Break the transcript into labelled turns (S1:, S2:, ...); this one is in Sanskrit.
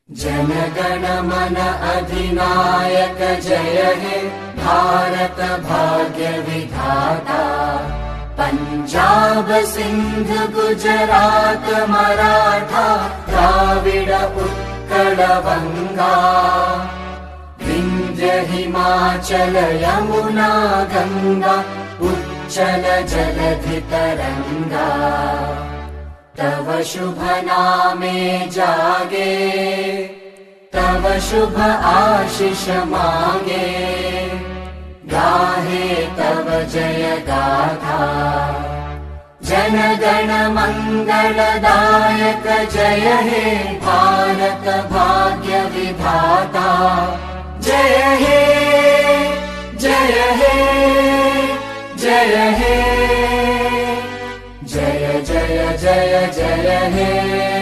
S1: जन मन अधिनायक जय हे भारत भाग्य विधाता। पंजाब सिंध गुजरात मराठा द्राविड उत्कल बंगा। विंध्य हिमाचल यमुना गंगा उच्चल जलधि तरंगा। तव शुभ नामे जागे तव शुभ आशीष मांगे। गाहे तव जय गाथा जन गण मंगलदायक जय हे भारत भाग्य विधाता। जय हे जय हे जय हे जय जय जय जय हे।